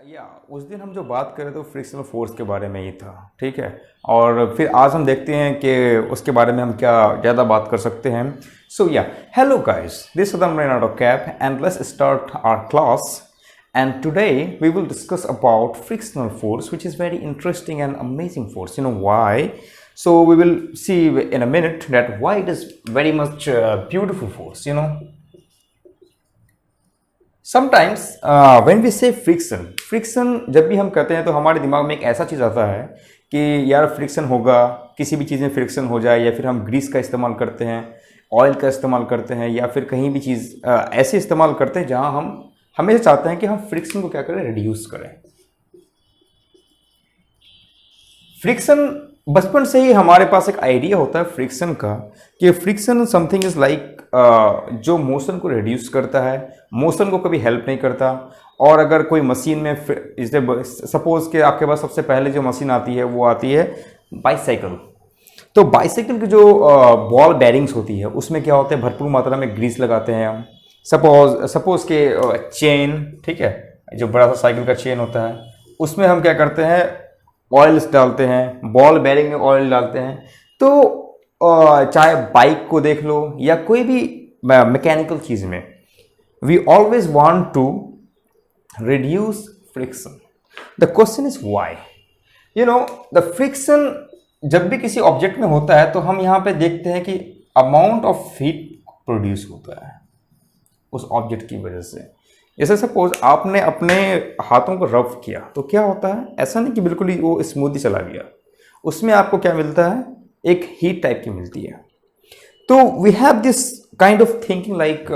या उस दिन हम जो बात कर रहे थे फ्रिक्शनल फोर्स के बारे में ही था, ठीक है। और फिर आज हम देखते हैं कि उसके बारे में हम क्या ज़्यादा बात कर सकते हैं। सो या hello guys, this is Leonardo Cap and let's start our class. And today we will discuss about frictional force, which is very interesting and amazing force. You know why? So we will see in a minute that why it is very much beautiful force. You know, sometimes when we say friction जब भी हम कहते हैं तो हमारे दिमाग में एक ऐसा चीज़ आता है कि यार फ्रिक्शन होगा, किसी भी चीज़ में फ्रिक्शन हो जाए, या फिर हम ग्रीस का इस्तेमाल करते हैं, ऑयल का इस्तेमाल करते हैं, या फिर कहीं भी चीज़ ऐसे इस्तेमाल करते हैं जहां हम हमेशा चाहते हैं कि हम फ्रिक्शन को क्या करें, रिड्यूस करें। फ्रिक्शन बचपन से ही हमारे पास एक आइडिया होता है फ्रिक्शन का कि फ्रिक्शन समथिंग इज लाइक जो मोशन को रिड्यूस करता है, मोशन को कभी हेल्प नहीं करता। और अगर कोई मशीन में सपोज के आपके पास सबसे पहले जो मशीन आती है वो आती है बाइसाइकिल। तो बाइसाइकिल की जो बॉल बेरिंग्स होती है उसमें क्या होता है, भरपूर मात्रा में ग्रीस लगाते हैं हम। सपोज के चेन, ठीक है, जो बड़ा सा साइकिल का चेन होता है उसमें हम क्या करते हैं, ऑयल्स डालते हैं, बॉल बेरिंग में ऑयल डालते हैं। तो चाहे बाइक को देख लो या कोई भी मैकेनिकल चीज में, we always want to reduce friction. The question is why. You know the friction जब भी किसी ऑब्जेक्ट में होता है तो हम यहाँ पे देखते हैं कि अमाउंट ऑफ हीट प्रोड्यूस होता है उस ऑब्जेक्ट की वजह से। जैसे सपोज आपने अपने हाथों को रफ किया तो क्या होता है, ऐसा नहीं कि बिल्कुल ही वो स्मूथली चला गया, उसमें आपको क्या मिलता है, एक हीट टाइप की मिलती है। तो we have this kind of thinking like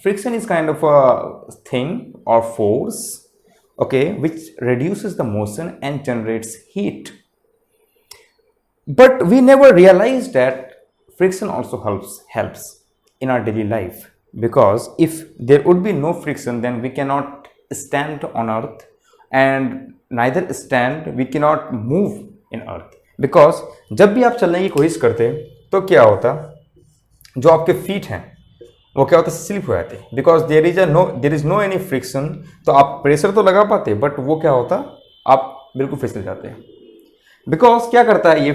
friction is kind of a thing और force, okay, which reduces the motion and generates heat. But we never realized that friction also helps in our daily life. Because if there would be no friction, then we cannot stand on earth, and neither stand, we cannot move in earth. Because जब भी आप चलने की कोशिश करते तो क्या होता, जो आपके फीट हैं वो क्या होता, स्लिप हो जाते, because there is no any friction. तो आप प्रेशर तो लगा पाते बट वो क्या होता, आप बिल्कुल फिसल जाते हैं। बिकॉज क्या करता है ये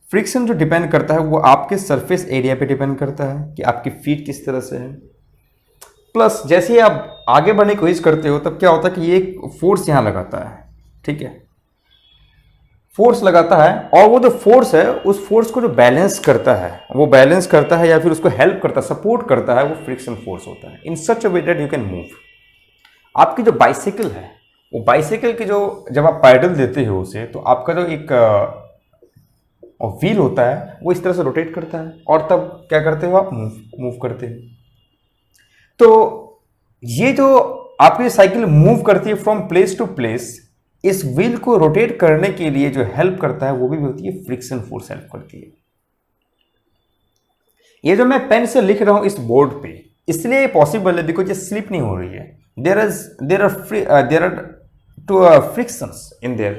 फ्रिक्शन जो डिपेंड करता है वो आपके सरफेस एरिया पे डिपेंड करता है कि आपकी फीट किस तरह से है। प्लस जैसे ही आप आगे बढ़ने की कोशिश करते हो तब क्या होता है कि ये एक फोर्स यहाँ लगाता है, ठीक है, फोर्स लगाता है, और वो जो फोर्स है उस फोर्स को जो बैलेंस करता है या फिर उसको हेल्प करता है, सपोर्ट करता है, वो फ्रिक्शन फोर्स होता है। In such a way that you can move. आपकी जो बाइसाइकिल है वो बाइसाइकिल की जो जब आप पैडल देते हो उसे, तो आपका जो एक और व्हील होता है वो इस तरह से रोटेट करता है, और तब क्या करते हो, आप मूव करते हो। तो ये जो आपकी साइकिल मूव करती है फ्रॉम प्लेस टू प्लेस, इस व्हील को रोटेट करने के लिए जो हेल्प करता है वो भी होती है फ्रिक्शन फोर्स हेल्प करती है। ये जो मैं पेन से लिख रहा हूं इस बोर्ड पे, इसलिए पॉसिबल है बिकॉज ये स्लिप नहीं हो रही है। There are two frictions in there.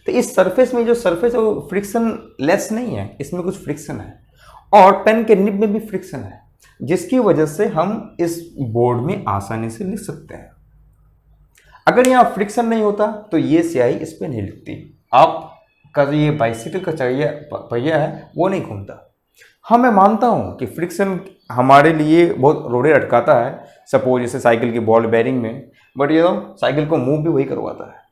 तो इस सरफेस में जो सरफेस है वो फ्रिक्शन लेस नहीं है, इसमें कुछ फ्रिक्शन है, और पेन के निब में भी फ्रिक्शन है, जिसकी वजह से हम इस बोर्ड में आसानी से लिख सकते हैं। अगर यहाँ फ्रिक्शन नहीं होता तो ये स्याही इस पर नहीं लिखती, आपका जो ये बाइसाइकिल का पहिया है वो नहीं घूमता। हाँ, मैं मानता हूँ कि फ्रिक्शन हमारे लिए बहुत रोड़े अटकाता है, सपोज जैसे साइकिल की बॉल बेरिंग में, बट ये साइकिल को मूव भी वही करवाता है।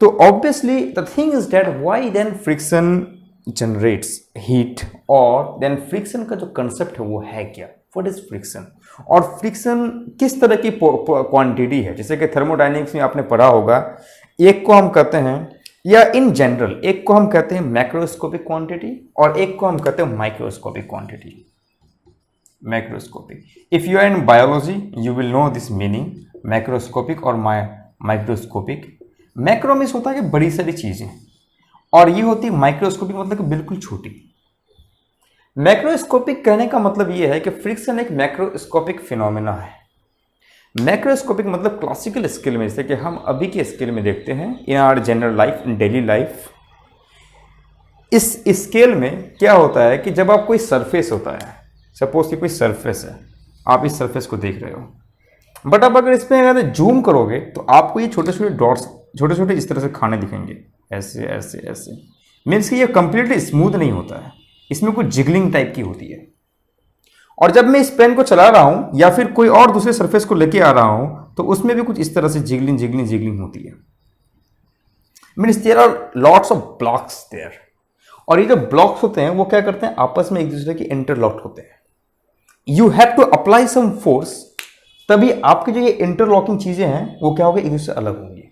तो obviously the thing is that why then friction generates heat, और देन फ्रिक्शन का जो कंसेप्ट है वो है क्या, व्हाट इज फ्रिक्शन, और फ्रिक्शन किस तरह की क्वांटिटी है। जैसे कि थर्मोडायनेमिक्स में आपने पढ़ा होगा, एक को हम कहते हैं, या इन जनरल एक को हम कहते हैं मैक्रोस्कोपिक क्वांटिटी, और एक को हम कहते हैं microscopic quantity. Macroscopic, if you are in biology you will know this meaning, macroscopic और माइक्रोस्कोपिक। मैक्रो मीन्स होता है कि बड़ी सारी चीजें, और ये होती है माइक्रोस्कोपिक मतलब कि बिल्कुल छोटी। मैक्रोस्कोपिक कहने का मतलब ये है कि फ्रिक्शन एक मैक्रोस्कोपिक फिनोमेना है। मैक्रोस्कोपिक मतलब क्लासिकल स्केल में, जैसे कि हम अभी के स्केल में देखते हैं in our general life, in daily life. इस स्केल में क्या होता है कि जब आप कोई सरफेस होता है, सपोज कि कोई सरफेस है, आप इस सरफेस को देख रहे हो, बट अब अगर इसमें अगर जूम करोगे तो आपको ये छोटे छोटे डॉट्स छोटे छोटे इस तरह से खाने दिखेंगे, ऐसे ऐसे ऐसे। मीन्स कि ये कंप्लीटली स्मूथ नहीं होता है, इसमें कुछ जिगलिंग टाइप की होती है। और जब मैं इस पेन को चला रहा हूं या फिर कोई और दूसरे सरफेस को लेके आ रहा हूं तो उसमें भी कुछ इस तरह से जिगलिंग जिगलिंग जिगलिंग होती है। Means there are lots of blocks there. और ये जो ब्लॉक्स होते हैं वो क्या करते हैं, आपस में एक दूसरे के इंटरलॉक होते हैं। You have to apply some force, तभी आपकी जो ये इंटरलॉकिंग चीजें हैं वो क्या होगी, एक दूसरे से अलग होंगी।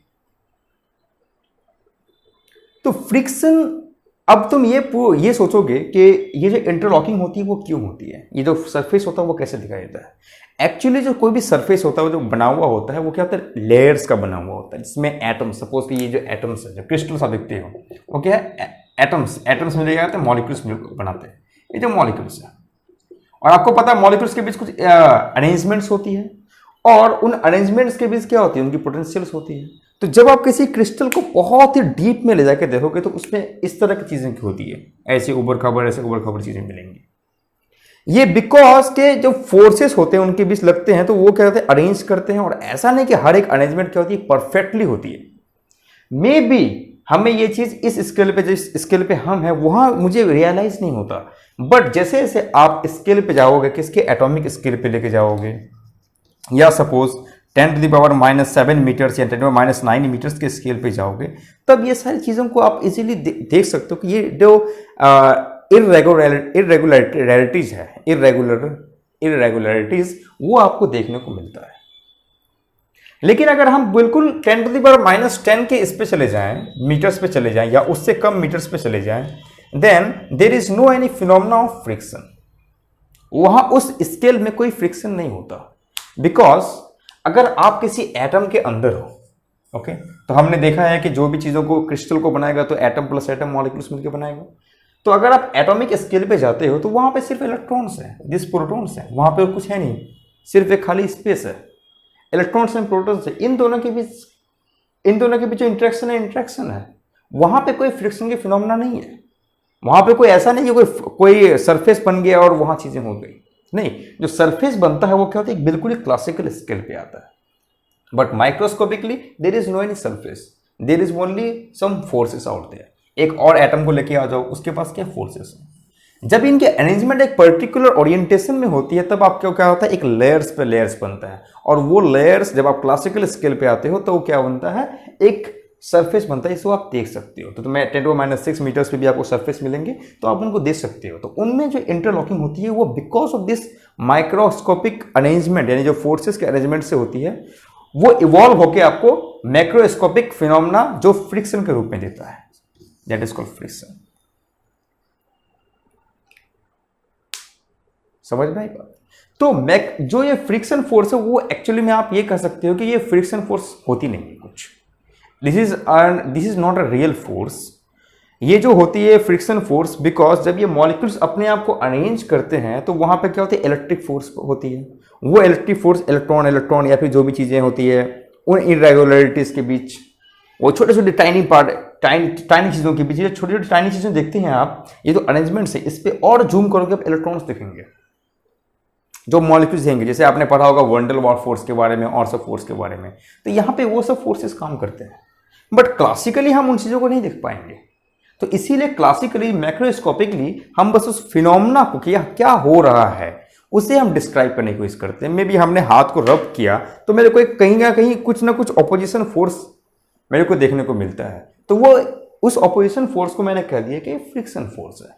तो फ्रिक्शन, अब तुम ये सोचोगे कि ये जो इंटरलॉकिंग होती है वो क्यों होती है, ये जो सरफेस होता है वो कैसे दिखाई देता है। एक्चुअली जो कोई भी सरफेस होता है जो बना हुआ होता है वो क्या होता है, लेयर्स का बना हुआ होता है, जिसमें एटम्स, सपोज कि ये जो एटम्स है जो क्रिस्टल सा दिखते हो वो क्या है, एटम्स में जाते हैं, मॉलिक्यूल्स बनाते हैं, ये जो मॉलिक्यूल्स है। और आपको पता है मॉलिक्यूल्स के बीच कुछ अरेंजमेंट्स होती है, और उन अरेंजमेंट्स के बीच क्या होती है, उनकी पोटेंशियल्स होती है। तो जब आप किसी क्रिस्टल को बहुत ही डीप में ले जाकर देखोगे तो उसमें इस तरह की चीजें होती है, ऐसे ऊबड़ खाबड़ चीजें मिलेंगी। ये बिकॉज के जो फोर्सेस होते हैं उनके बीच लगते हैं तो वो क्या होते हैं, अरेंज करते हैं। और ऐसा नहीं कि हर एक अरेंजमेंट क्या होती है, परफेक्टली होती है। मे बी हमें ये चीज इस स्केल पे, जिस स्केल पे हम हैं वहां मुझे रियलाइज नहीं होता, बट जैसे जैसे आप स्केल पे जाओगे, किसके एटॉमिक स्केल पे लेके जाओगे, या सपोज 10⁻⁻7 मीटर्स या 10⁻⁹ मीटर्स के स्केल पे जाओगे, तब ये सारी चीज़ों को आप इजीली देख सकते हो कि ये जो इरेगुलरिटीज है, इरेगुलरिटीज वो आपको देखने को मिलता है। लेकिन अगर हम बिल्कुल 10⁻⁻10 के इस पे चले जाएं, मीटर्स पे चले जाएं, या उससे कम मीटर्स पे चले जाएं, then there is no any phenomena of friction. वहां उस स्केल में कोई फ्रिक्शन नहीं होता, बिकॉज अगर आप किसी एटम के अंदर हो, ओके, तो हमने देखा है कि जो भी चीजों को, क्रिस्टल को बनाएगा तो एटम प्लस एटम मॉलिक्यूल्स मिलकर बनाएगा। तो अगर आप एटॉमिक स्केल पे जाते हो तो वहां पे सिर्फ इलेक्ट्रॉन्स है, दिस प्रोटॉन्स है, वहां पे कुछ है नहीं, सिर्फ एक खाली स्पेस है, इलेक्ट्रॉन्स एंड प्रोटॉन्स है। इन दोनों के बीच जो इंट्रैक्शन है, वहां पे कोई फ्रिक्शन के फिनोमेना नहीं है। वहां पे कोई ऐसा नहीं कि कोई सरफेस बन गया और वहां चीजें हो गई, नहीं। जो सरफेस बनता है वो क्या होता है, बिल्कुल ही क्लासिकल स्केल पे आता है। But microscopically there is no any surface, there is only some forces out there. एक और एटम को लेके आ जाओ, उसके पास क्या फोर्सेस है। जब इनके अरेंजमेंट एक पर्टिकुलर ओरिएंटेशन में होती है तब आपको क्या होता है, एक लेयर्स पे लेयर्स बनता है। और वो लेयर्स जब आप क्लासिकल स्केल पे आते हो तो वो क्या बनता है, एक सरफेस बनता है, इसको आप देख सकते हो। तो मैं 10⁻⁶ मीटर्स पे भी आपको सरफेस मिलेंगे तो आप उनको देख सकते हो। तो उनमें जो इंटरलॉकिंग होती है वो because of this microscopic arrangement, यानी जो फोर्सेस के अरेंजमेंट से होती है, वो इवॉल्व होकर आपको मैक्रोस्कोपिक फिनोमेना जो फ्रिक्शन के रूप में देता है, दैट इज कॉल्ड फ्रिक्शन। समझ में आई बात। तो जो ये फ्रिक्शन फोर्स है वो एक्चुअली में आप ये कह सकते हो कि ये फ्रिक्शन फोर्स होती नहीं है कुछ, this is not a real force. ये जो होती है फ्रिक्शन फोर्स, बिकॉज जब ये मॉलिक्यूल्स अपने आप को अरेंज करते हैं तो वहां पे क्या होती है, इलेक्ट्रिक फोर्स होती है। वो इलेक्ट्रिक फोर्स इलेक्ट्रॉन या फिर जो भी चीजें होती है उन इरेगुलरिटीज के बीच, वो छोटे छोटे टाइनी चीजों के बीच, छोटी छोटी टाइनी चीजें देखती हैं आप, ये तो अरेंजमेंट्स है। इस पर और जूम करोगे आप इलेक्ट्रॉन्स दिखेंगे जो मॉलिक्यूल्स देंगे, जैसे आपने पढ़ा होगा वैन डेर वाल्स फोर्स के बारे में और सब फोर्स के बारे में। तो यहाँ पे वो सब फोर्सेस काम करते हैं, बट क्लासिकली हम उन चीज़ों को नहीं देख पाएंगे। तो इसीलिए क्लासिकली मैक्रोस्कोपिकली हम बस उस फिनोमेना को क्या हो रहा है उसे हम डिस्क्राइब करने की कोशिश करते हैं। मे बी हमने हाथ को रब किया तो मेरे को कहीं ना कहीं कुछ ना कुछ ऑपोजिशन फोर्स मेरे को देखने को मिलता है, तो वो उस ऑपोजिशन फोर्स को मैंने कह दिया कि फ्रिक्शन फोर्स है।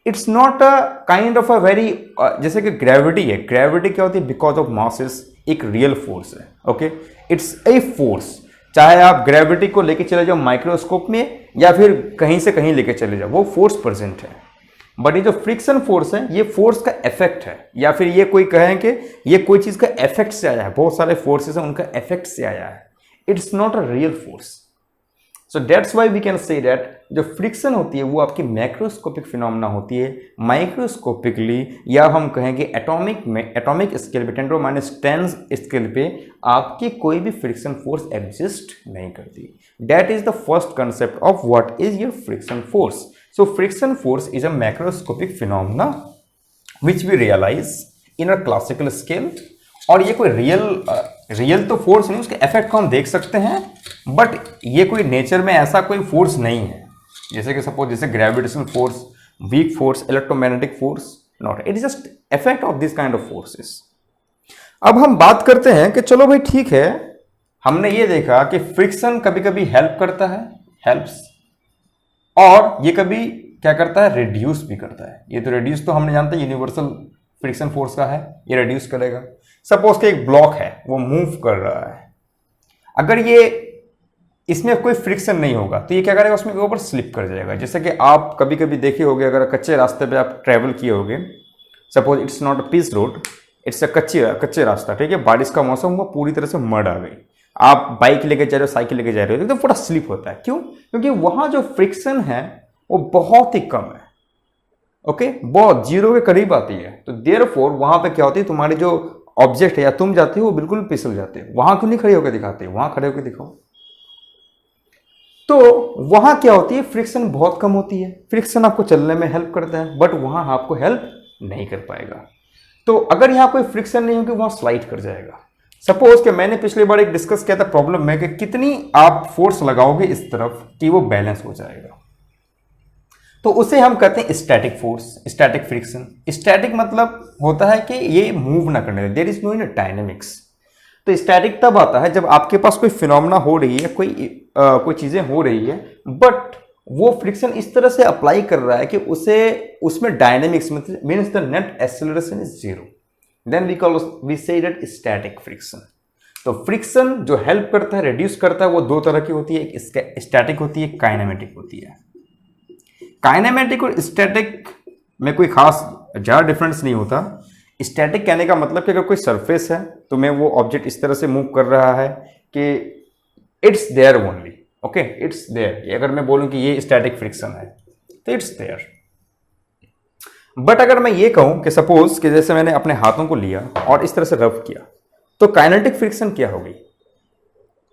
It's not a kind of a very, जैसे कि ग्रेविटी है, ग्रेविटी क्या होती है, बिकॉज ऑफ मासेस एक रियल फोर्स है, ओके। इट्स ए फोर्स, चाहे आप ग्रेविटी को लेके चले जाओ माइक्रोस्कोप में या फिर कहीं से कहीं लेके चले जाओ, वो फोर्स प्रेजेंट है। बट ये जो फ्रिक्शन फोर्स है ये फोर्स का इफेक्ट है, या फिर ये कोई कहें कि ये कोई चीज का इफेक्ट से आया है, बहुत सारे फोर्सेस हैं उनका इफेक्ट से आया है। It's not a real force. So that's why we can say that जो फ्रिक्शन होती है वो आपकी मैक्रोस्कोपिक फिनोमेना होती है। माइक्रोस्कोपिकली या हम कहेंगे एटॉमिक स्केल पे 10⁻⁻10 स्केल पे आपकी कोई भी फ्रिक्शन फोर्स एग्जिस्ट नहीं करती। That is the first concept of what is your friction force. So friction force is a macroscopic phenomena which we realize in a classical scale. और ये कोई रियल तो फोर्स नहीं, उसके इफेक्ट को हम देख सकते हैं, बट ये कोई नेचर में ऐसा कोई फोर्स नहीं है जैसे कि सपोज जैसे gravitational force, weak force, electromagnetic force, not, it is just effect of this kind of forces. अब हम बात करते हैं कि चलो भाई ठीक है, हमने ये देखा कि फ्रिक्शन कभी कभी हेल्प करता है, हेल्प्स, और ये कभी क्या करता है, रिड्यूस भी करता है। ये तो रिड्यूस तो हमने जानते हैं यूनिवर्सल फ्रिक्शन फोर्स का है, ये रिड्यूस करेगा। सपोज कि एक ब्लॉक है, वो मूव कर रहा है, अगर ये इसमें कोई फ्रिक्शन नहीं होगा तो ये क्या करेगा, उसमें ऊपर स्लिप कर जाएगा। जैसे कि आप कभी कभी देखे होंगे, अगर कच्चे रास्ते पे आप ट्रैवल किए होंगे, suppose it's not a piece road, it's a कच्चे रास्ता, ठीक है, बारिश का मौसम हुआ, पूरी तरह से मड आ गई, आप बाइक लेके जा रहे हो, साइकिल लेके जा रहे हो, एकदम पूरा स्लिप होता है। क्यों? क्योंकि वहां जो फ्रिक्शन है वो बहुत ही कम है, ओके, बहुत जीरो के करीब आती है। तो देयरफॉर वहां पे क्या होती है, तुम्हारी जो ऑब्जेक्ट है या तुम जाते हो वो बिल्कुल फिसल जाते हो। वहां क्यों नहीं खड़े होकर दिखाते, वहां खड़े होकर दिखाओ। तो वहां क्या होती है, फ्रिक्शन बहुत कम होती है, फ्रिक्शन आपको चलने में हेल्प करता है, बट वहां आपको हेल्प नहीं कर पाएगा। तो अगर यहां कोई फ्रिक्शन नहीं होगी, वहां स्लाइड कर जाएगा। सपोज कि मैंने पिछली बार एक डिस्कस किया था प्रॉब्लम में कि कितनी आप फोर्स लगाओगे इस तरफ कि वो बैलेंस हो जाएगा, तो उसे हम कहते हैं static force, static friction. Static मतलब होता है कि ये मूव ना करने, there is no in dynamics. तो स्टैटिक तब आता है जब आपके पास कोई फिनोमेना हो रही है, कोई चीजें हो रही है, बट वो फ्रिक्शन इस तरह से अप्लाई कर रहा है कि उसे उसमें dynamics means the net acceleration is zero, then we say that static friction. तो फ्रिक्शन जो हेल्प करता है, रिड्यूस करता है, वो दो तरह की होती है, एक स्टैटिक होती है, एक काइनेमेटिक होती है। काइनेमेटिक और स्टैटिक में कोई खास ज़्यादा डिफरेंस नहीं होता। स्टैटिक कहने का मतलब कि अगर कोई सरफेस है तो मैं वो ऑब्जेक्ट इस तरह से मूव कर रहा है कि it's there only, okay, it's there. अगर मैं बोलूं कि ये स्टैटिक फ्रिक्शन है तो इट्स देयर। बट अगर मैं ये कहूं कि सपोज कि जैसे मैंने अपने हाथों को लिया और इस तरह से रब किया, तो काइनेटिक फ्रिक्शन क्या होगी?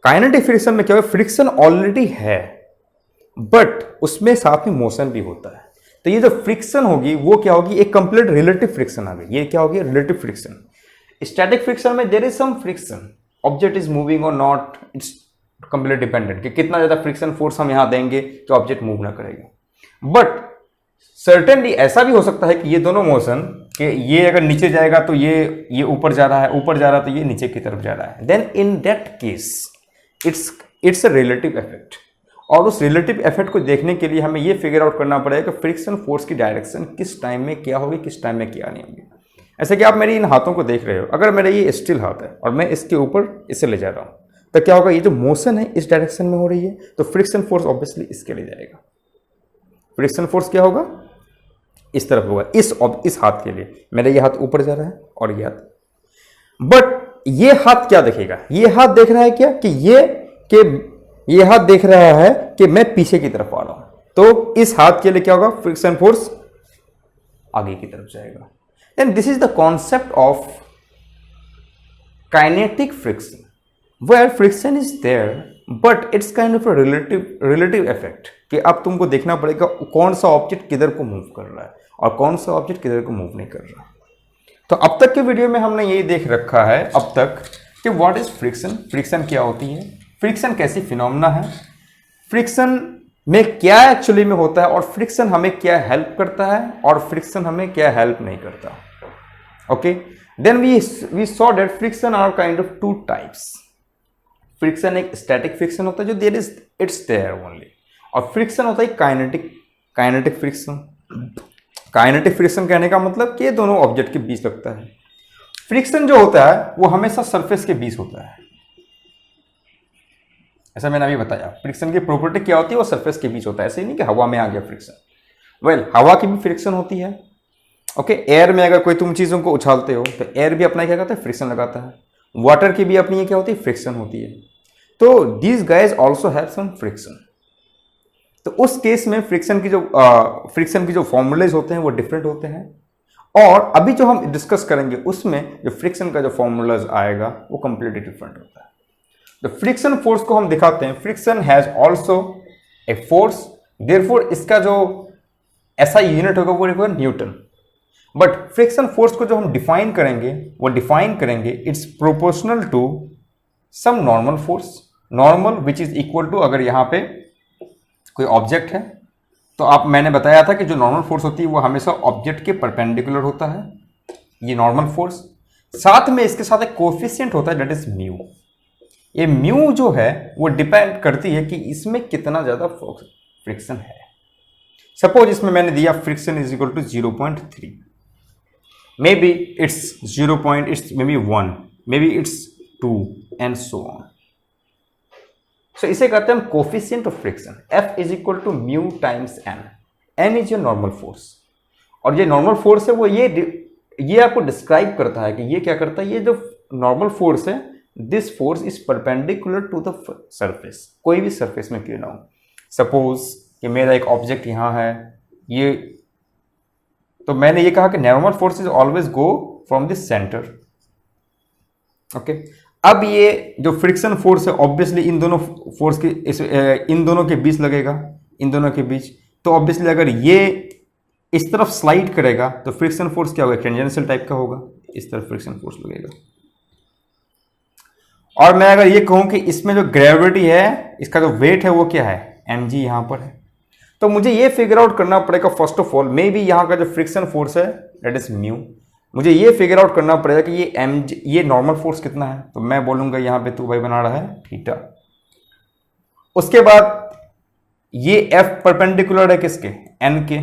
काइनेटिक फ्रिक्शन में क्या होगा, फ्रिक्शन ऑलरेडी है बट उसमें साथ में मोशन भी होता है। तो ये जो फ्रिक्शन होगी वो क्या होगी, एक कंप्लीट रिलेटिव फ्रिक्शन आ गई। ये क्या होगी, रिलेटिव फ्रिक्शन। स्टैटिक फ्रिक्शन में there is some friction, object is moving और नॉट, इट्स कंप्लीट डिपेंडेंट कि कितना ज्यादा फ्रिक्शन फोर्स हम यहां देंगे तो ऑब्जेक्ट मूव ना करेगा। बट सर्टेनली ऐसा भी हो सकता है कि ये दोनों मोशन, कि ये अगर नीचे जाएगा तो ये ऊपर जा रहा है, ऊपर जा रहा है तो ये नीचे की तरफ जा रहा है, then in that case it's a relative effect. और उस रिलेटिव इफेक्ट को देखने के लिए हमें ये फिगर आउट करना पड़ेगा कि फ्रिक्शन फोर्स की डायरेक्शन किस टाइम में क्या होगी, किस टाइम में क्या नहीं होगी। ऐसे कि आप मेरी इन हाथों को देख रहे हो, अगर मेरा ये स्टिल हाथ है और मैं इसके ऊपर इसे ले जा रहा हूं, तो क्या होगा, ये जो मोशन है इस डायरेक्शन में हो रही है, तो फ्रिक्शन फोर्स ऑब्वियसली इसके लिए जाएगा। फ्रिक्शन फोर्स क्या होगा, इस तरफ होगा, इस हाथ के लिए मेरा ये हाथ ऊपर जा रहा है और ये हाथ, बट ये हाथ क्या देखेगा, ये हाथ देख रहा है क्या कि ये हाथ देख रहा है कि मैं पीछे की तरफ आ रहा हूं, तो इस हाथ के लिए क्या होगा, फ्रिक्शन फोर्स आगे की तरफ जाएगा। And this is the concept of kinetic friction, where friction is there but it's kind of a relative effect, कि अब तुमको देखना पड़ेगा कौन सा ऑब्जेक्ट किधर को मूव कर रहा है और कौन सा ऑब्जेक्ट किधर को मूव नहीं कर रहा। तो अब तक के वीडियो में हमने यही देख रखा है अब तक कि व्हाट इज फ्रिक्शन, फ्रिक्शन क्या होती है, फ्रिक्शन कैसी फिनोमेना है, फ्रिक्शन में क्या एक्चुअली में होता है, और फ्रिक्शन हमें क्या हेल्प करता है और फ्रिक्शन हमें क्या हेल्प नहीं करता। Okay, then we saw that friction are kind of two types. Friction एक स्टैटिक फ्रिक्शन होता है जो there is it's there only, और फ्रिक्शन होता है काइनेटिक फ्रिक्शन। काइनेटिक फ्रिक्शन कहने का मतलब कि दोनों ऑब्जेक्ट के बीच लगता है। फ्रिक्शन जो होता है वो हमेशा सरफेस के बीच होता है, ऐसा मैंने अभी बताया। फ्रिक्शन की प्रॉपर्टी क्या होती है, वो सरफेस के बीच होता है, ऐसे ही नहीं कि हवा में आ गया फ्रिक्शन। वेल, हवा की भी फ्रिक्शन होती है, ओके। एयर में अगर कोई तुम चीज़ों को उछालते हो तो एयर भी अपना क्या करता है, फ्रिक्शन लगाता है। वाटर की भी अपनी क्या होती है, फ्रिक्शन होती है। तो these guys also have some friction. तो उस केस में फ्रिक्शन की जो फॉर्मूलेज होते हैं वो डिफरेंट होते हैं, और अभी जो हम डिस्कस करेंगे उसमें जो फ्रिक्शन का जो फॉर्मूलाज आएगा वो कंप्लीटली डिफरेंट होता है। तो फ्रिक्शन फोर्स को हम दिखाते हैं, friction has also a force, therefore इसका जो ऐसा यूनिट होगा वो होगा न्यूटन। बट फ्रिक्शन फोर्स को जो हम डिफाइन करेंगे वो डिफाइन करेंगे it's proportional to some normal force, normal which is equal to, अगर यहाँ पे कोई ऑब्जेक्ट है तो आप, मैंने बताया था कि जो नॉर्मल फोर्स होती है वो हमेशा ऑब्जेक्ट के परपेंडिकुलर होता है, ये नॉर्मल फोर्स। साथ में इसके साथ एक कोएफिशिएंट होता है दैट इज म्यू। ये म्यू जो है वो डिपेंड करती है कि इसमें कितना ज्यादा फ्रिक्शन है। सपोज इसमें मैंने दिया friction is equal to 0.3, maybe it's 0. It's maybe 1, maybe it's 2 and so on. So इसे कहते हैं हम coefficient of friction. F is equal to mu times N. N is your normal force, और ये normal force है वो ये आपको डिस्क्राइब करता है कि ये क्या करता है। ये जो नॉर्मल फोर्स है, this force is perpendicular to the surface, कोई भी सरफेस में क्यों ना हो। सपोज कि मेरा एक ऑब्जेक्ट यहाँ है, ये, तो मैंने ये कहा कि normal force is always go from this centre. Okay, अब ये जो फ्रिक्शन फोर्स है ऑब्वियसली इन दोनों फोर्स के इन दोनों के बीच लगेगा, इन दोनों के बीच। तो ऑब्वियसली अगर ये इस तरफ स्लाइड करेगा तो फ्रिक्शन फोर्स क्या होगा, टेंजेंशियल टाइप का होगा, इस तरफ फ्रिक्शन फोर्स लगेगा। और मैं अगर ये कहूं कि इसमें जो ग्रेविटी है, इसका जो वेट है वो क्या है, mg यहां पर है, तो मुझे ये फिगर आउट करना पड़ेगा first of all, may be यहां का जो फ्रिक्शन फोर्स है दैट इज म्यू। मुझे ये फिगर आउट करना पड़ेगा कि ये mg, ये नॉर्मल फोर्स कितना है, तो मैं बोलूंगा यहां पे तू भाई बना रहा है थीटा। उसके बाद ये f परपेंडिकुलर है किसके, n के,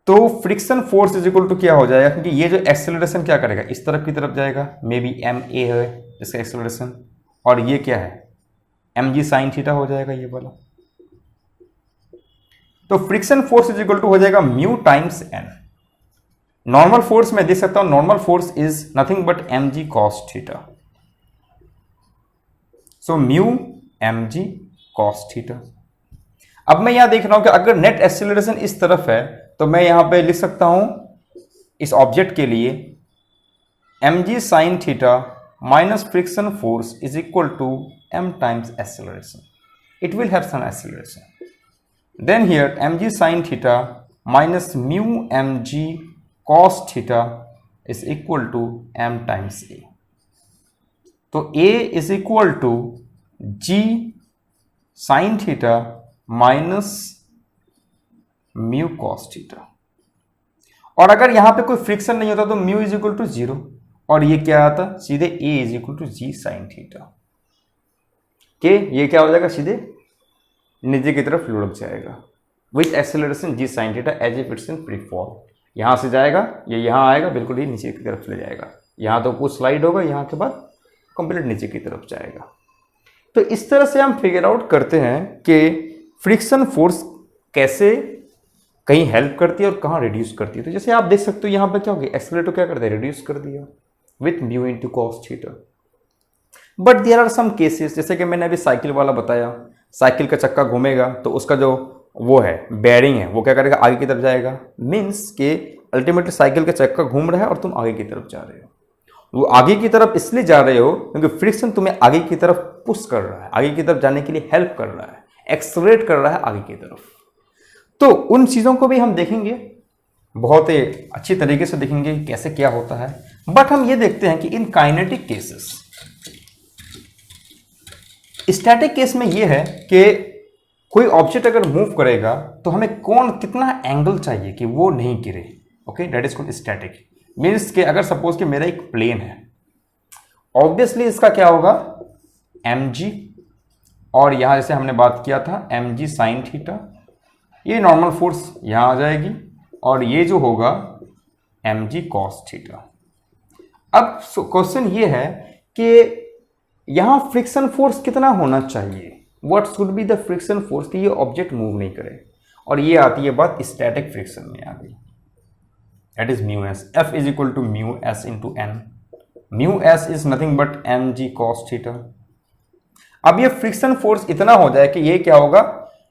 तो friction force is equal to क्या हो जाएगा, क्योंकि ये जो एक्सेलरेशन क्या करेगा, इस तरफ की तरफ जाएगा, मे बी ma है इसका एक्सेलरेशन, और ये क्या है mg साइन थीटा हो जाएगा ये वाला। तो friction force is equal to हो जाएगा mu times n। Normal force में देख सकता हूं, normal force is nothing but mg cos theta. So mu mg cos theta. अब मैं यहां देख रहा हूं कि अगर नेट एक्सेलरेशन इस तरफ है तो मैं यहां पे लिख सकता हूं इस ऑब्जेक्ट के लिए mg sin theta minus friction force is equal to m times acceleration. It will have some acceleration, then here mg sin theta minus mu mg cos theta is equal to m times a। तो a is equal to g sin theta minus mu cos theta। और अगर यहां पे कोई friction नहीं होता तो mu is equal to 0, और ये क्या आता सीधे a is equal to g sin theta के, ये क्या हो जाएगा सीधे नीचे की तरफ लुढ़क जाएगा with acceleration G sine theta as if it's in free fall. यहां से जाएगा, ये यहां आएगा, बिल्कुल ही नीचे की तरफ चले जाएगा, यहां तो कुछ स्लाइड होगा, यहां के बाद कंप्लीट नीचे की तरफ जाएगा। तो इस तरह से हम फिगर आउट करते हैं कि फ्रिक्शन फोर्स कैसे कहीं हेल्प करती है और कहाँ रिड्यूस करती है। तो जैसे आप देख सकते हो यहाँ पे क्या हो गया, एक्सेलरेटर क्या करता है, रिड्यूस कर दिया with mu into cos theta. But there are some cases, जैसे कि मैंने अभी साइकिल वाला बताया, साइकिल का चक्का घूमेगा तो उसका जो वो है बेयरिंग है वो क्या करेगा, आगे की तरफ जाएगा। मीन्स के अल्टीमेटली साइकिल का चक्का घूम रहा है और तुम आगे की तरफ जा रहे हो। वो आगे की तरफ इसलिए जा रहे हो क्योंकि फ्रिक्शन तुम्हें आगे की तरफ पुश कर रहा है, आगे की तरफ जाने के लिए हेल्प कर रहा है, एक्सलरेट कर रहा है आगे की तरफ। तो उन चीज़ों को भी हम देखेंगे, बहुत ही अच्छी तरीके से देखेंगे कैसे क्या होता है। बट हम ये देखते हैं कि in kinetic cases, static case में ये है कि कोई ऑब्जेक्ट अगर मूव करेगा तो हमें कितना एंगल चाहिए कि वो नहीं गिरे। Okay, that is called static. Means कि अगर सपोज कि मेरा एक प्लेन है, ऑब्वियसली इसका क्या होगा mg, और यहां जैसे हमने बात किया था mg साइन थीटा, ये नॉर्मल फोर्स यहां आ जाएगी, और ये जो होगा mg cos थीटा। अब क्वेश्चन ये है कि यहां फ्रिक्शन फोर्स कितना होना चाहिए, what should be the friction force कि ये ऑब्जेक्ट मूव नहीं करे। और ये आती है बात स्टैटिक फ्रिक्शन में आ गई, that is mu S. F is equal to mu S into N. Mu S is nothing but M G cos theta. अब ये फ्रिक्शन फोर्स इतना हो जाए कि ये क्या होगा,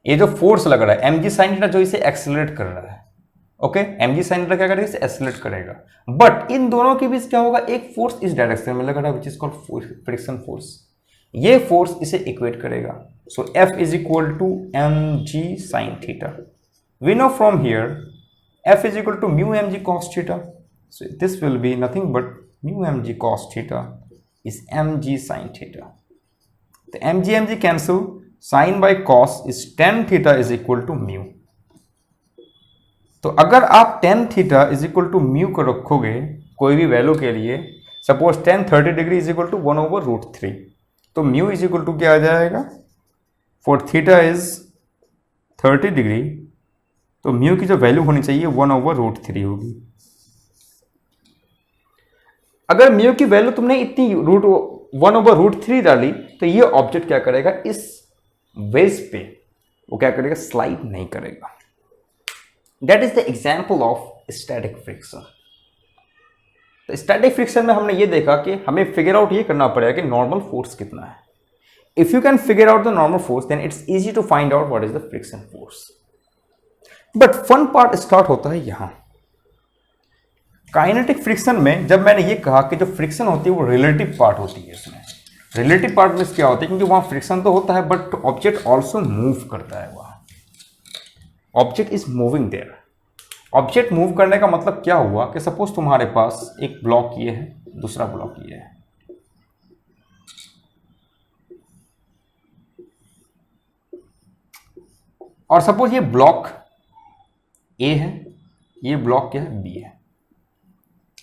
ये जो फोर्स लग रहा है एम जी साइन थीटा जो इसे एक्सेलरेट कर रहा है, okay, M G sine theta क्या करेगा, इसे एक्सेलरेट करेगा। बट इन दोनों के बीच क्या होगा, एक फोर्स इस डायरेक्शन में लग रहा है which is called friction force. ये फोर्स इसे इक्वेट करेगा। So F is equal to M G sine theta. We know from here F is equal to mu mg cos theta. So this will be nothing but mu mg cos theta is mg sin theta. The mg cancel, sin by cos is tan theta is equal to mu. तो अगर आप tan theta is equal to mu को रखोगे कोई भी value के लिए, suppose tan 30 degree is equal to 1/√3, तो म्यू इज इक्वल टू क्या आ जाएगा, फॉर थीटा इज 30 डिग्री, तो म्यू की जो वैल्यू होनी चाहिए 1/√3 होगी। अगर म्यू की वैल्यू तुमने इतनी 1/√3 डाली तो ये ऑब्जेक्ट क्या करेगा, इस वेज पे वो क्या करेगा, स्लाइड नहीं करेगा। That is the example of static friction. तो स्टैटिक फ्रिक्शन में हमने ये देखा कि हमें फिगर आउट ये करना पड़ेगा कि नॉर्मल फोर्स कितना है। If you can figure out the normal force then it's easy to find out what is the friction force. But fun part start होता है यहां। काइनेटिक फ्रिक्शन में जब मैंने ये कहा कि जो फ्रिक्शन होती है वो रिलेटिव पार्ट होती है, इसमें रिलेटिव पार्ट में क्या होता है, क्योंकि वहां फ्रिक्शन तो होता है बट ऑब्जेक्ट ऑल्सो मूव करता है, वहां object is moving there. Object move करने का मतलब क्या हुआ कि सपोज तुम्हारे पास एक ब्लॉक ये है, दूसरा ब्लॉक ये है, और सपोज ये ब्लॉक ए है, ये ब्लॉक क्या है, बी है।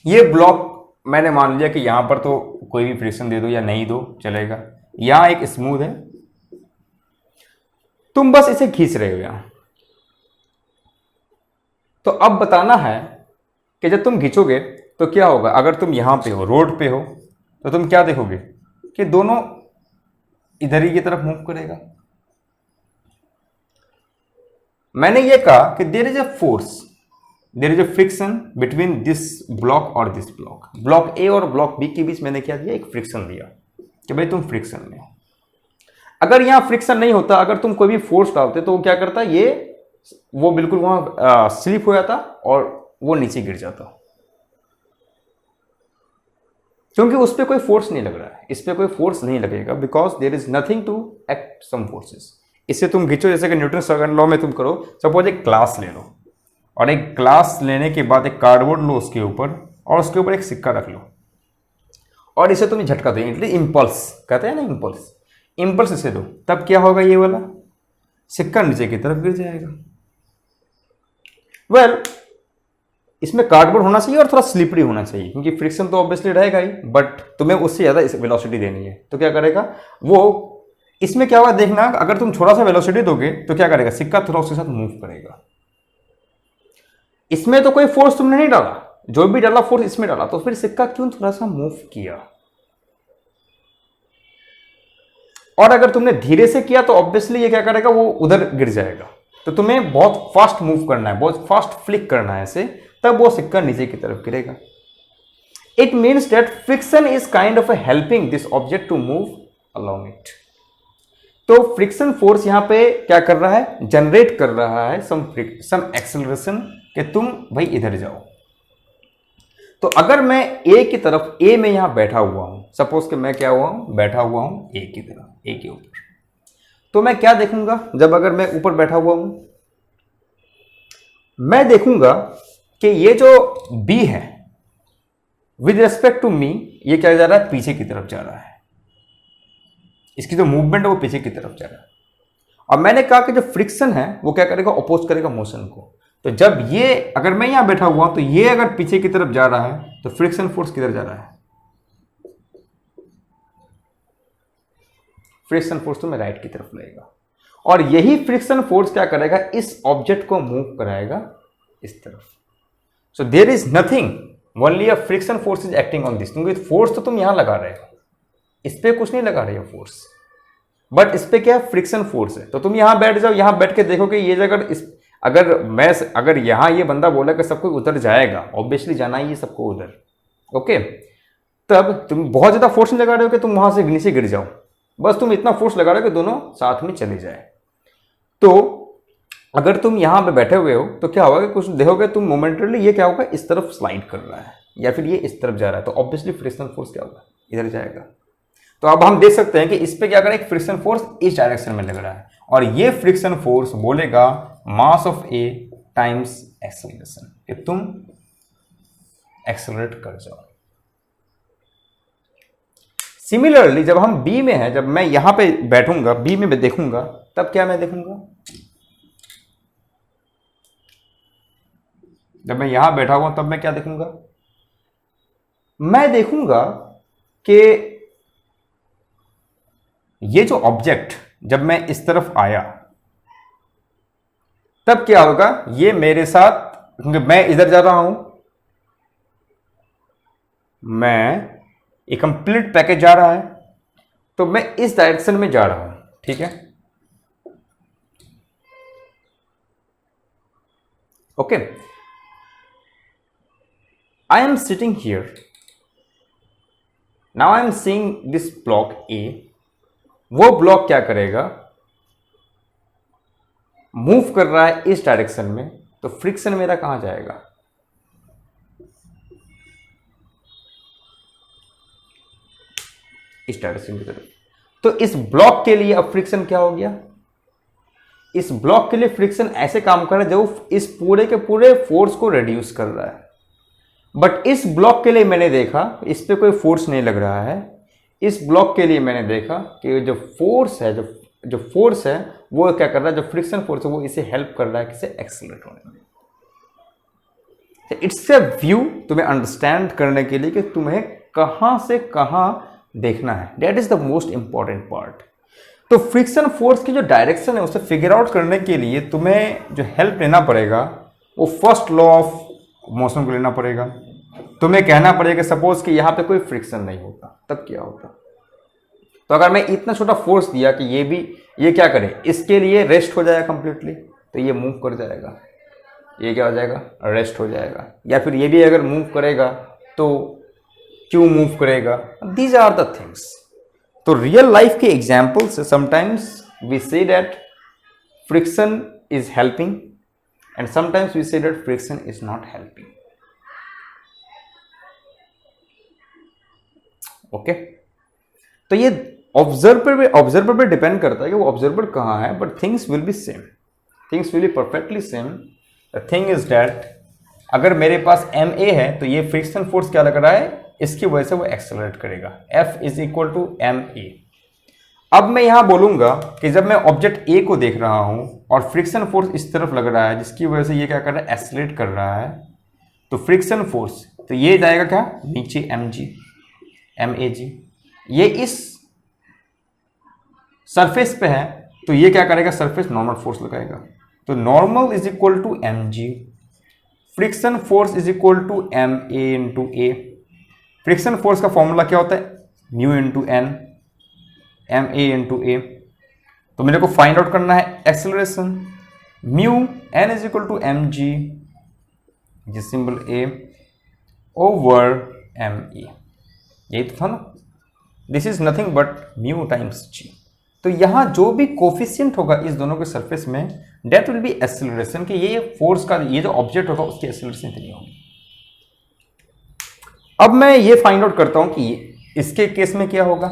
ये ब्लॉक मैंने मान लिया कि यहां पर तो कोई भी फ्रिक्शन दे दो या नहीं दो चलेगा, यहां एक स्मूथ है, तुम बस इसे खींच रहे हो यहां। तो अब बताना है कि जब तुम खींचोगे तो क्या होगा। अगर तुम यहां पे हो, रोड पे हो, तो तुम क्या देखोगे कि दोनों इधर ही की तरफ मूव करेगा। मैंने ये कहा कि there is a force, there is a friction between this block और दिस ब्लॉक। ब्लॉक ए और ब्लॉक बी के बीच मैंने क्या दिया, एक फ्रिक्शन दिया कि भाई तुम फ्रिक्शन में हो। अगर यहां फ्रिक्शन नहीं होता, अगर तुम कोई भी फोर्स डालते तो वो क्या करता, ये वो बिल्कुल वहां स्लिप हो जाता और वो नीचे गिर जाता, क्योंकि उस पर कोई फोर्स नहीं लग रहा है, इस पर कोई फोर्स नहीं लगेगा, because there is nothing to act some forces. इससे तुम खींचो, जैसे कि न्यूटन सेकंड लॉ में तुम करो, सपोज एक ग्लास ले लो और एक ग्लास लेने के बाद एक कार्डबोर्ड लो उसके ऊपर, और उसके ऊपर एक सिक्का रख लो और इसे तुम झटका दो, इंपल्स कहते हैं ना, इंपल्स इसे दो, तब क्या होगा, ये वाला सिक्का नीचे की तरफ गिर जाएगा। इसमें कार्डबोर्ड होना चाहिए और थोड़ा स्लिपरी होना चाहिए, क्योंकि फ्रिक्शन तो ऑब्वियसली रहेगा ही, बट तुम्हें उससे ज्यादा वेलोसिटी देनी है, तो क्या करेगा वो, इसमें क्या होगा देखना, अगर तुम थोड़ा सा वेलोसिटी दोगे तो क्या करेगा, सिक्का थोड़ा उसके साथ मूव करेगा। इसमें तो कोई फोर्स तुमने नहीं डाला, जो भी डाला फोर्स इसमें डाला, तो फिर सिक्का क्यों थोड़ा सा मूव किया। और अगर तुमने धीरे से किया तो ऑब्वियसली ये क्या करेगा, वो उधर गिर जाएगा। तो तुम्हें बहुत फास्ट मूव करना है, बहुत फास्ट फ्लिक करना है ऐसे, तब वो सिक्का नीचे की तरफ गिरेगा। It means that friction is kind of helping this object to move along it. तो फ्रिक्शन फोर्स यहां पे क्या कर रहा है, जनरेट कर रहा है सम एक्सेलरेशन, कि तुम भाई इधर जाओ। तो अगर मैं ए की तरफ, ए में यहां बैठा हुआ हूं, सपोज कि मैं क्या हुआ हूं, बैठा हुआ हूं ए की तरफ, ए के ऊपर, तो मैं क्या देखूंगा, जब अगर मैं ऊपर बैठा हुआ हूं, मैं देखूंगा कि ये जो बी है विद रेस्पेक्ट टू मी, ये क्या जा रहा है, पीछे की तरफ जा रहा है, इसकी जो मूवमेंट है वो पीछे की तरफ जा रहा है। और मैंने कहा कि जो फ्रिक्शन है वो क्या करेगा, अपोज करेगा मोशन को। तो जब ये, अगर मैं यहां बैठा हुआ हूं, तो ये अगर पीछे की तरफ जा रहा है तो फ्रिक्शन फोर्स किधर जा रहा है, फ्रिक्शन फोर्स तो मैं राइट की तरफ लगेगा। और यही फ्रिक्शन फोर्स क्या करेगा, इस ऑब्जेक्ट को मूव कराएगा इस तरफ। So there is nothing, only a friction force is acting on this, क्योंकि फोर्स तो तुम यहां लगा रहे हो, इस पे कुछ नहीं लगा रहे हो फोर्स, बट इस पे क्या फ्रिक्शन फोर्स है। तो तुम यहां बैठ जाओ, यहां बैठ के देखो कि ये जगह अगर यहां ये बंदा बोला कि सबको उधर जाएगा, ऑब्वियसली जाना ही है सबको उधर, ओके, तब तुम बहुत ज्यादा फोर्स नहीं लगा रहे हो कि तुम वहां से नीचे गिर जाओ, बस तुम इतना फोर्स लगा रहे हो कि दोनों साथ में चले जाए। तो अगर तुम यहां पे बैठे हुए हो तो क्या होगा कि कुछ देखोगे तुम मोमेंटरली, ये क्या होगा, इस तरफ स्लाइड कर रहा है या फिर ये इस तरफ जा रहा है, तो ऑब्वियसली फ्रिक्शन फोर्स क्या होगा, इधर जाएगा। तो अब हम देख सकते हैं कि इस पे क्या करें, एक फ्रिक्शन फोर्स इस डायरेक्शन में लग रहा है, और ये फ्रिक्शन फोर्स बोलेगा mass of A times acceleration, कि तुम एक्सेलरेट कर जाओ। सिमिलरली जब हम बी में हैं, जब मैं यहां पे बैठूंगा, बी में देखूंगा, तब क्या मैं देखूंगा? जब मैं यहां बैठा हुआ तब मैं क्या देखूंगा? मैं देखूंगा कि ये जो ऑब्जेक्ट जब मैं इस तरफ आया तब क्या होगा, ये मेरे साथ, क्योंकि मैं इधर जा रहा हूं, मैं ये कंप्लीट पैकेज जा रहा है, तो मैं इस डायरेक्शन में जा रहा हूं, ठीक है, okay. I am sitting here, now I am seeing this block ए। वो ब्लॉक क्या करेगा? मूव कर रहा है इस डायरेक्शन में, तो फ्रिक्शन मेरा कहां जाएगा? इस डायरेक्शन की तरफ। तो इस ब्लॉक के लिए अब फ्रिक्शन क्या हो गया? इस ब्लॉक के लिए फ्रिक्शन ऐसे काम कर रहा है जो इस पूरे के पूरे फोर्स को रिड्यूस कर रहा है। बट इस ब्लॉक के लिए मैंने देखा इस पे कोई फोर्स नहीं लग रहा है। इस ब्लॉक के लिए मैंने देखा कि जो फोर्स है, जो फोर्स है वो क्या कर रहा है, जो फ्रिक्शन फोर्स है वो इसे हेल्प कर रहा है किसे एक्सेलरेट होने में। इट्स ए व्यू तुम्हें अंडरस्टैंड करने के लिए कि तुम्हें कहां से कहां देखना है, that is the most important part. तो फ्रिक्शन फोर्स की जो डायरेक्शन है उसे फिगर आउट करने के लिए तुम्हें जो हेल्प लेना पड़ेगा वो फर्स्ट लॉ ऑफ मोशन को लेना पड़ेगा। तुम्हें कहना पड़ेगा सपोज कि यहां पे कोई फ्रिक्शन नहीं होता, तब क्या होता? तो अगर मैं इतना छोटा फोर्स दिया कि ये क्या करे, इसके लिए रेस्ट हो जाएगा कंप्लीटली, तो ये मूव कर जाएगा, ये क्या हो जाएगा? रेस्ट हो जाएगा। या फिर ये भी अगर मूव करेगा तो क्यों मूव करेगा? These are the things. तो रियल लाइफ के एग्जाम्पल से sometimes we say that friction is helping and sometimes we say that friction is not helping. Okay, तो ये ऑब्जर्वर पे डिपेंड करता है कि वो ऑब्जर्वर कहाँ है, but things will be same, things will be perfectly same. The thing is that अगर मेरे पास एम ए है तो ये फ्रिक्शन फोर्स क्या लग रहा है, इसकी वजह से वो एक्सेलरेट करेगा, F is equal to M A. अब मैं यहां बोलूंगा कि जब मैं ऑब्जेक्ट ए को देख रहा हूं और फ्रिक्शन फोर्स इस तरफ लग रहा है जिसकी वजह से ये क्या कर रहा है, एक्सेलरेट कर रहा है, तो फ्रिक्शन फोर्स, तो ये जाएगा क्या नीचे, एम ए जी। ये इस सरफेस पे है तो ये क्या करेगा, सरफेस नॉर्मल फोर्स लगाएगा, तो normal is equal to M G, friction force is equal to M A into A. Friction force का फॉर्मूला क्या होता है, mu into N, M A into A. तो मेरे को फाइंड आउट करना है acceleration, mu N is equal to M G, जिस symbol A over M A, यही तो था ना, this is nothing but mu times G. तो यहां जो भी कोफिशिएंट होगा इस दोनों के सरफेस में, डेट विल बी एक्सेलरेशन, कि ये फोर्स का ये जो ऑब्जेक्ट होगा उसकी एक्सेलरेशन इतनी होगी। अब मैं ये फाइंड आउट करता हूं कि इसके केस में क्या होगा।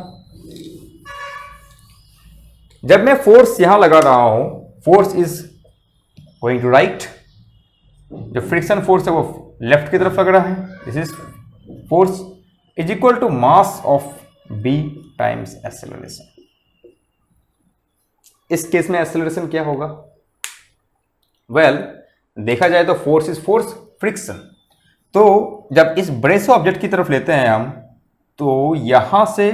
जब मैं फोर्स यहां लगा रहा हूं, force is going to right, जो फ्रिक्शन फोर्स है वो लेफ्ट की तरफ लग रहा है, this is force is equal to mass of B times acceleration. इस केस में एक्सेलरेशन क्या होगा, वेल देखा जाए तो फोर्स इज फोर्स फ्रिक्शन। तो जब इस बड़े से ऑब्जेक्ट की तरफ लेते हैं हम, तो यहां से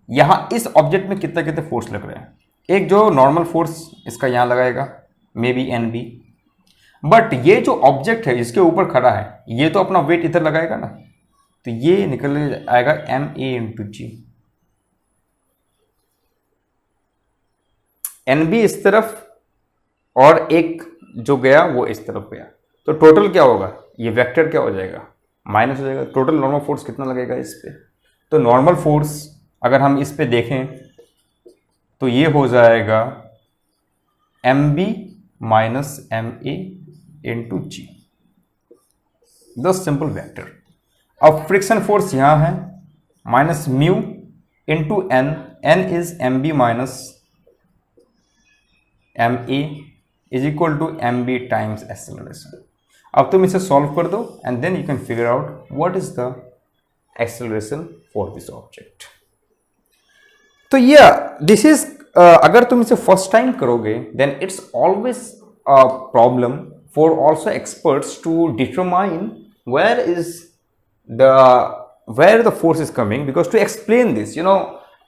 यहां इस ऑब्जेक्ट में कितने कितने फोर्स लग रहे हैं, एक जो नॉर्मल फोर्स इसका यहां लगाएगा maybe N B, but ये जो ऑब्जेक्ट है इसके ऊपर खड़ा है ये तो अपना वेट इधर लगाएगा ना, तो ये निकल आएगा M A into G, N B इस तरफ और एक जो गया वो इस तरफ गया, तो टोटल क्या होगा, ये वेक्टर क्या हो जाएगा, माइनस हो जाएगा। टोटल नॉर्मल फोर्स कितना लगेगा इस पे, तो नॉर्मल फोर्स अगर हम इस पे देखें तो ये हो जाएगा M B minus M A into G, the simple vector. अब फ्रिक्शन फोर्स यहां है minus mu into N, N is M B minus M A is equal to M B times acceleration. अब तुम इसे सॉल्व कर दो and then you can figure out what is the acceleration for this object. तो या this is अगर तुम इसे फर्स्ट टाइम करोगे then it's always a problem for also experts to determine where is the where the force is coming, because to explain this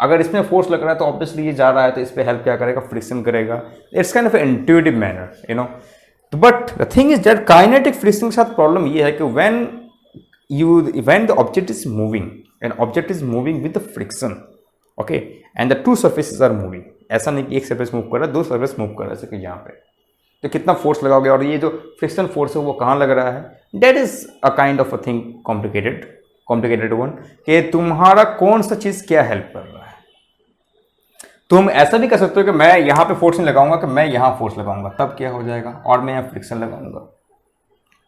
अगर इसमें force लग रहा है तो ऑब्वियसली ये जा रहा है तो इस पर हेल्प क्या करेगा, फ्रिक्शन करेगा। It's kind of intuitive manner but the thing is that kinetic friction के साथ प्रॉब्लम ये है कि when the object is moving, an object is moving with the friction, okay, and the two surfaces are moving, ऐसा नहीं कि एक surface move कर रहा है, दो सरफेस मूव कर रहा है, जैसे कि यहाँ पे तो कितना फोर्स लगाओगे और ये जो फ्रिक्शन फोर्स है वो कहाँ लग रहा है, that is a kind of a thing complicated one कि तुम्हारा कौन सा चीज़ क्या हेल्प कर रहा है। तुम ऐसा भी कर सकते हो कि मैं यहाँ पे फोर्स नहीं लगाऊंगा, कि मैं यहाँ फोर्स लगाऊंगा, तब क्या हो जाएगा, और मैं यहाँ फ्रिक्शन लगाऊंगा।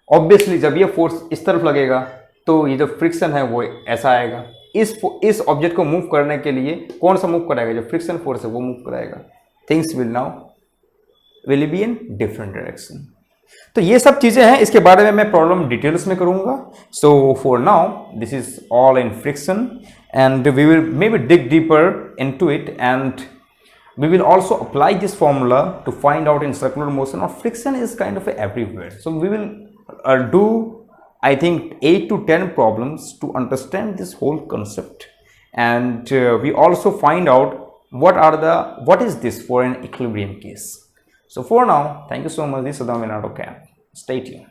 ऑब्वियसली जब ये फोर्स इस तरफ लगेगा तो ये जो फ्रिक्शन है वो ऐसा आएगा। इस ऑब्जेक्ट को मूव करने के लिए कौन सा मूव कराएगा, जो फ्रिक्शन फोर्स है वो मूव कराएगा। Things will be in different direction. तो ये सब चीजें हैं, इसके बारे में मैं प्रॉब्लम डिटेल्स में करूंगा। So for now this is all in friction and we will maybe dig deeper into it and we will also apply this formula to find out in circular motion, or friction is kind of everywhere. So we will do I think 8 to 10 problems to understand this whole concept, and we also find out what is this for an equilibrium case. So for now, thank you so much. This is Adam Vinado Camp. Stay tuned.